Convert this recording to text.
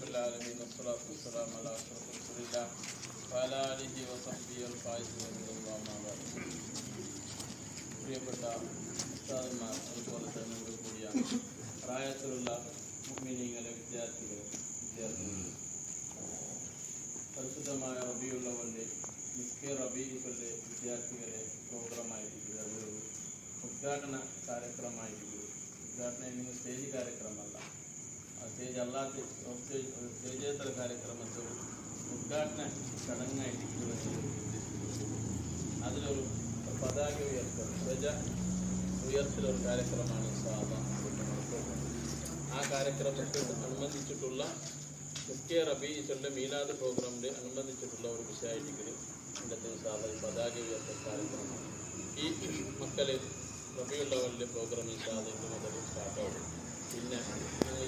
العالمين والصلاة والسلام على أشرف رسول الله وعلى آله وصحبه والفائزين بالله ما بعد. പ്രിയപ്പെട്ട ഉസ്താദന്മാർ, അതുപോലെ തന്നെ ഇവിടെ കൂടിയ പ്രായത്തിലുള്ള മുഅ്മിനീങ്ങളെ വിദ്യാർത്ഥികൾ പരിശുദ്ധമായ റബീഉൽ മിസ്കെ റബീഇന്റെ വിദ്യാർത്ഥികളെ പ്രോഗ്രാമായിരിക്കുക. അതൊരു ഉദ്ഘാടന കാര്യക്രമമായിരിക്കും. ഉദ്ഘാടനം എന്ന സ്റ്റേജ് കാര്യക്രമമല്ല, സ്റ്റേജ് അല്ലാത്ത സ്റ്റേജേതര കാര്യക്രമത്തിൽ ഉദ്ഘാടന ചടങ്ങായിരിക്കും. അതിലൊരു പതാക ഉയർത്തലൊരു കാര്യക്രമമാണ് ആ കാര്യക്രമത്തിൽ അനുബന്ധിച്ചിട്ടുള്ള മിസ്കെ റബീഇന്റെ മീലാദ് പ്രോഗ്രാമിൻ്റെ അനുബന്ധിച്ചിട്ടുള്ള ഒരു വിഷയമായിരിക്കും ഇന്നത്തെ സാധാരണ പതാക ഉയർത്തൽ കാര്യക്രമമാണ്. ഈ മക്കളെ റബീഉൽ അവ്വലിലെ പ്രോഗ്രാമിൽ സാധിക്കും മുതൽ സ്റ്റാർട്ടാവും. പിന്നെ